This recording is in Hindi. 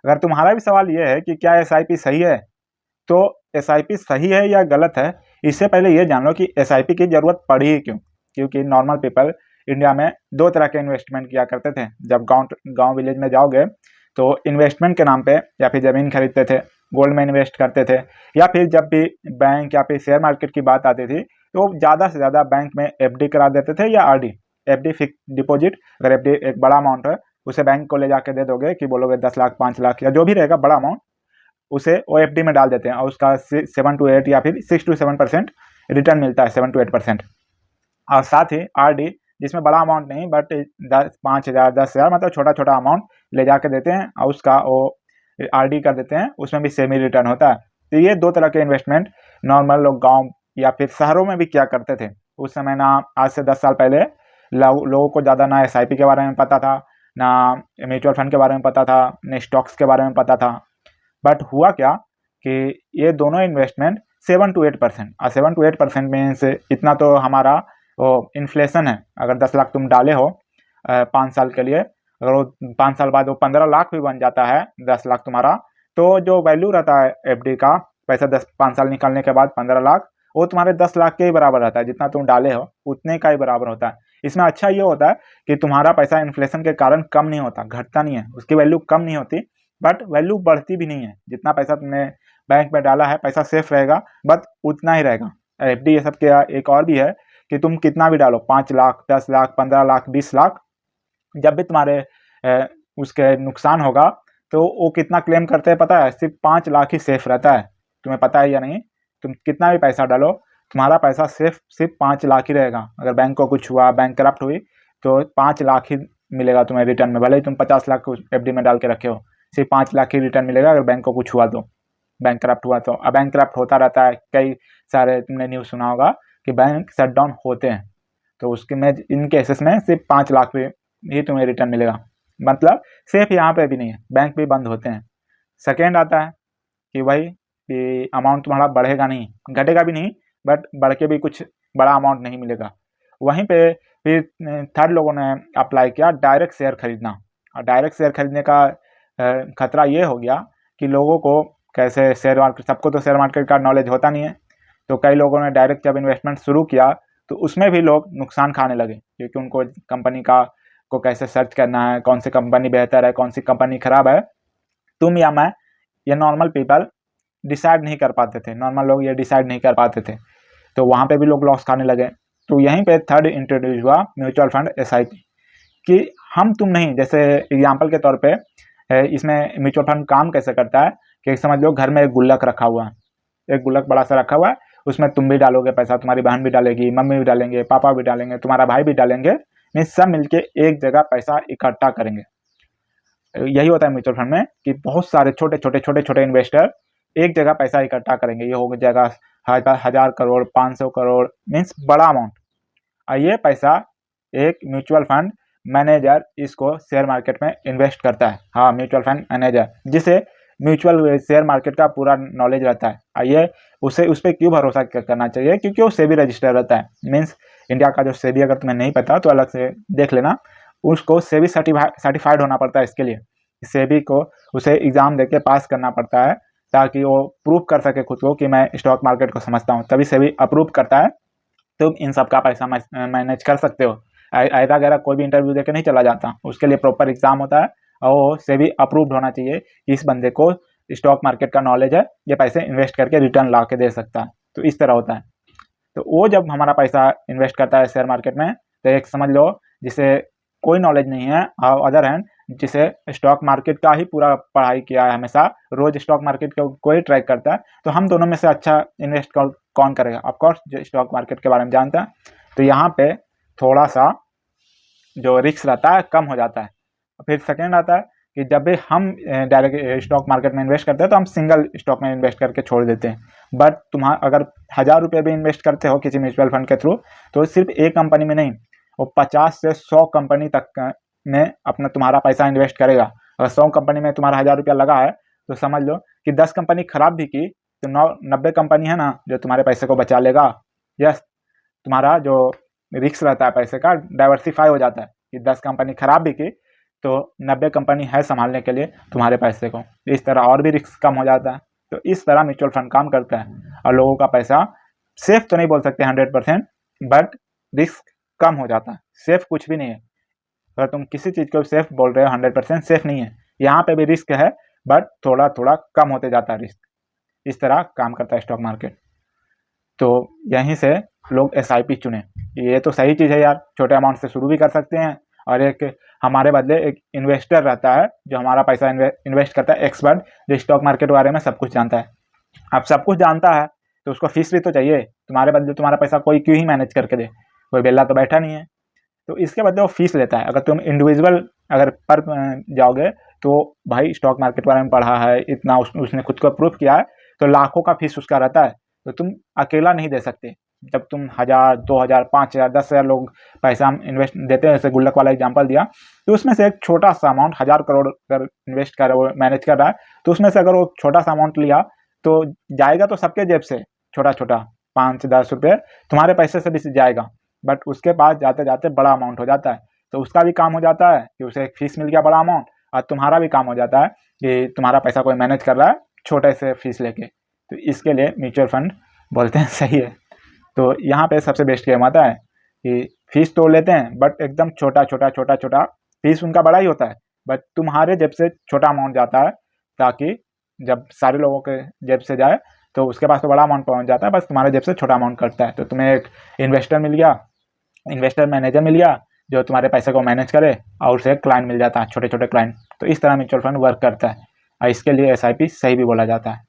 अगर तुम्हारा भी सवाल ये है कि क्या एसआईपी सही है, तो एसआईपी सही है या गलत है, इससे पहले ये जान लो कि एसआईपी की जरूरत पड़ी ही क्यों। क्योंकि नॉर्मल पीपल इंडिया में दो तरह के इन्वेस्टमेंट किया करते थे। जब गांव विलेज में जाओगे तो इन्वेस्टमेंट के नाम पे या फिर ज़मीन खरीदते थे, गोल्ड में इन्वेस्ट करते थे, या फिर जब भी बैंक या फिर शेयर मार्केट की बात आती थी तो ज़्यादा से ज़्यादा बैंक में एफडी करा देते थे या आरडी। एफडी फिक्स डिपॉजिट, अगर एफडी एक बड़ा अमाउंट है उसे बैंक को ले जाके दे दोगे कि बोलोगे 10 लाख 5 लाख या जो भी रहेगा बड़ा अमाउंट, उसे ओ एफ डी में डाल देते हैं और उसका 7 to 8 या फिर 6 to 7% रिटर्न मिलता है, 7 to 8%। और साथ ही आर डी, जिसमें बड़ा अमाउंट नहीं बट 5,000 10,000 मतलब छोटा छोटा अमाउंट ले जाके देते हैं और उसका वो आर डी कर देते हैं, उसमें भी सेमी रिटर्न होता है। तो ये दो तरह के इन्वेस्टमेंट नॉर्मल लोग गाँव या फिर शहरों में भी किया करते थे उस समय ना। आज से 10 साल पहले लोगों को ज़्यादा ना एसआईपी के बारे में पता था, ना म्यूचुअल फंड के बारे में पता था, ना स्टॉक्स के बारे में पता था। बट हुआ क्या कि ये दोनों इन्वेस्टमेंट 7 to 8%, और 7 to 8% मीन्स इतना तो हमारा वो इन्फ्लेशन है। अगर 10 लाख तुम डाले हो 5 साल के लिए, अगर वो 5 साल बाद वो 15 लाख भी बन जाता है 10 लाख तुम्हारा, तो जो वैल्यू रहता है एफडी का पैसा 5 साल निकालने के बाद 15 लाख, वो तुम्हारे 10 लाख के ही बराबर रहता है। जितना तुम डाले हो उतने का ही बराबर होता है। इसमें अच्छा ये होता है कि तुम्हारा पैसा इन्फ्लेशन के कारण कम नहीं होता, घटता नहीं है, उसकी वैल्यू कम नहीं होती, बट वैल्यू बढ़ती भी नहीं है। जितना पैसा तुमने बैंक में डाला है पैसा सेफ रहेगा, बट उतना ही रहेगा। एफडी ये सब के एक और भी है कि तुम कितना भी डालो, 5 लाख 10 लाख 15 लाख 20 लाख, जब भी तुम्हारे उसके नुकसान होगा तो वो कितना क्लेम करते हैं पता है? सिर्फ 5 लाख ही सेफ रहता है। तुम्हें पता है या नहीं? तुम कितना भी पैसा डालो तुम्हारा पैसा सिर्फ 5 लाख ही रहेगा। अगर बैंक को कुछ हुआ, बैंक करप्ट हुई, तो 5 लाख ही मिलेगा तुम्हें रिटर्न में। भले ही तुम 50 लाख एफडी में डाल के रखे हो, सिर्फ 5 लाख ही रिटर्न मिलेगा अगर बैंक को कुछ हुआ तो, बैंक करप्ट हुआ तो। अब बैंक करप्ट होता रहता है, कई सारे तुमने न्यूज़ सुना होगा कि बैंक शट डाउन होते हैं, तो उसके में इन केसेस में सिर्फ 5 लाख ही तुम्हें रिटर्न मिलेगा। मतलब सेफ यहाँ पे भी नहीं है, बैंक भी बंद होते हैं। सेकेंड आता है कि भाई कि अमाउंट तुम्हारा बढ़ेगा नहीं, घटेगा भी नहीं, बट बढ़ के भी कुछ बड़ा अमाउंट नहीं मिलेगा। वहीं पे फिर थर्ड लोगों ने अप्लाई किया डायरेक्ट शेयर खरीदना। और डायरेक्ट शेयर खरीदने का खतरा ये हो गया कि लोगों को कैसे शेयर मार्केट, सबको तो शेयर मार्केट का नॉलेज होता नहीं है, तो कई लोगों ने डायरेक्ट जब इन्वेस्टमेंट शुरू किया तो उसमें भी लोग नुकसान खाने लगे, क्योंकि उनको कंपनी को कैसे सर्च करना है, कौन सी कंपनी बेहतर है, कौन सी कंपनी खराब है, तुम या मैं, ये नॉर्मल पीपल डिसाइड नहीं कर पाते थे। नॉर्मल लोग ये डिसाइड नहीं कर पाते थे, तो वहाँ पे भी लोग लॉस खाने लगे। तो यहीं पे थर्ड इंट्रोड्यूस हुआ म्यूचुअल फंड एसआईपी, कि हम तुम नहीं। जैसे एग्जाम्पल के तौर पे इसमें म्यूचुअल फंड काम कैसे करता है कि समझ लो घर में एक गुल्लक रखा हुआ है, एक गुल्लक बड़ा सा रखा हुआ है, उसमें तुम भी डालोगे पैसा, तुम्हारी बहन भी डालेगी, मम्मी भी डालेंगे, पापा भी डालेंगे, तुम्हारा भाई भी डालेंगे, मीन्स सब मिलके एक जगह पैसा इकट्ठा करेंगे। यही होता है म्यूचुअल फंड में कि बहुत सारे छोटे छोटे इन्वेस्टर एक जगह पैसा इकट्ठा करेंगे। ये हो जाएगा 1000 करोड़ 500 करोड़, मीन्स बड़ा अमाउंट। और ये पैसा एक म्यूचुअल फंड मैनेजर इसको शेयर मार्केट में इन्वेस्ट करता है। हाँ, म्यूचुअल फंड मैनेजर, जिसे म्यूचुअल शेयर मार्केट का पूरा नॉलेज रहता है। आइए उसे उस पर क्यों भरोसा करना चाहिए? क्योंकि वो सेबी रजिस्टर रहता है। मीन्स इंडिया का जो सेबी, अगर तुम्हें नहीं पता तो अलग से देख लेना, उसको सेबी सर्टिफाइड होना पड़ता है। इसके लिए सेबी को उसे एग्ज़ाम देके पास करना पड़ता है, ताकि वो प्रूव कर सके खुद को कि मैं स्टॉक मार्केट को समझता हूँ, तभी सेबी अप्रूव करता है। तुम इन सब का पैसा मैनेज कर सकते हो। ऐसा गैरा कोई भी इंटरव्यू देके नहीं चला जाता, उसके लिए प्रॉपर एग्जाम होता है और सेबी अप्रूव्ड होना चाहिए कि इस बंदे को स्टॉक मार्केट का नॉलेज है, ये पैसे इन्वेस्ट करके रिटर्न ला के दे सकता है। तो इस तरह होता है। तो वो जब हमारा पैसा इन्वेस्ट करता है शेयर मार्केट में, तो एक समझ लो जिसे कोई नॉलेज नहीं है, और अदर हैंड जिसे स्टॉक मार्केट का ही पूरा पढ़ाई किया है, हमेशा रोज स्टॉक मार्केट को कोई ट्रैक करता है, तो हम दोनों में से अच्छा इन्वेस्ट कौन करेगा? ऑफकोर्स जो स्टॉक मार्केट के बारे में जानता है। तो यहाँ पे थोड़ा सा जो रिस्क रहता है कम हो जाता है। फिर सेकेंड आता है कि जब भी हम डायरेक्ट स्टॉक मार्केट में इन्वेस्ट करते हैं तो हम सिंगल स्टॉक में इन्वेस्ट करके छोड़ देते हैं। बट तुम्हारा अगर 1000 रुपये भी इन्वेस्ट करते हो किसी म्यूचुअल फंड के थ्रू, तो सिर्फ एक कंपनी में नहीं, वो 50 से 100 कंपनी तक में अपना तुम्हारा पैसा इन्वेस्ट करेगा। अगर 100 कंपनी में तुम्हारा 1000 रुपया लगा है, तो समझ लो कि 10 कंपनी खराब भी की तो 90 कंपनी है ना जो तुम्हारे पैसे को बचा लेगा। यस, तुम्हारा जो रिस्क रहता है पैसे का डाइवर्सिफाई हो जाता है कि 10 कंपनी खराब भी की तो 90 कंपनी है संभालने के लिए तुम्हारे पैसे को। इस तरह और भी रिस्क कम हो जाता है। तो इस तरह म्यूचुअल फंड काम करता है और लोगों का पैसा सेफ तो नहीं बोल सकते 100%, बट रिस्क कम हो जाता है। सेफ कुछ भी नहीं है। अगर तुम किसी चीज़ को सेफ बोल रहे हो 100% सेफ नहीं है। यहाँ पे भी रिस्क है, बट थोड़ा थोड़ा कम होते जाता है रिस्क। इस तरह काम करता है स्टॉक मार्केट। तो यहीं से लोग SIP चुने। ये तो सही चीज़ है यार, छोटे अमाउंट से शुरू भी कर सकते हैं और एक हमारे बदले एक इन्वेस्टर रहता है जो हमारा पैसा इन्वेस्ट करता है, एक्सपर्ट, जो स्टॉक मार्केट के बारे में सब कुछ जानता है। अब सब कुछ जानता है तो उसको फीस भी तो चाहिए। तुम्हारे बदले तुम्हारा पैसा कोई क्यों ही मैनेज करके दे, कोई बेला तो बैठा नहीं है। तो इसके बदले वो फीस लेता है। अगर तुम इंडिविजुअल अगर पर जाओगे तो भाई स्टॉक मार्केट के बारे में पढ़ा है इतना, उसने खुद को प्रूफ किया है, तो लाखों का फीस उसका रहता है। तो तुम अकेला नहीं दे सकते। जब तुम 1000, 2000, 5000, 10,000 लोग पैसा इन्वेस्ट देते हैं, जैसे गुल्लक वाला एग्जांपल दिया, तो उसमें से एक छोटा सा अमाउंट 1000 करोड़ अगर इन्वेस्ट कर वो मैनेज कर रहा है, तो उसमें से अगर वो छोटा सा अमाउंट लिया तो जाएगा तो सबके जेब से छोटा छोटा 5-10 रुपये तुम्हारे पैसे से भी जाएगा, बट उसके पास जाते जाते बड़ा अमाउंट हो जाता है। तो उसका भी काम हो जाता है कि उसे एक फीस मिल गया बड़ा अमाउंट, और तुम्हारा भी काम हो जाता है कि तुम्हारा पैसा कोई मैनेज कर रहा है छोटे से फीस लेके। तो इसके लिए म्यूचुअल फंड बोलते हैं सही है। तो यहाँ पे सबसे बेस्ट गेम आता है कि फीस तो लेते हैं बट एकदम छोटा छोटा छोटा छोटा, फीस उनका बड़ा ही होता है बट तुम्हारे जेब से छोटा अमाउंट जाता है, ताकि जब सारे लोगों के जेब से जाए तो उसके पास तो बड़ा अमाउंट पहुँच जाता है, बस तुम्हारे जेब से छोटा अमाउंट कटता है। तो तुम्हें एक इन्वेस्टर मिल गया, इन्वेस्टर मैनेजर मिल गया जो तुम्हारे पैसे को मैनेज करे, और उसे क्लाइंट मिल जाता है, छोटे छोटे क्लाइंट। तो इस तरह म्यूचुअल फंड वर्क करता है और इसके लिए SIP सही भी बोला जाता है।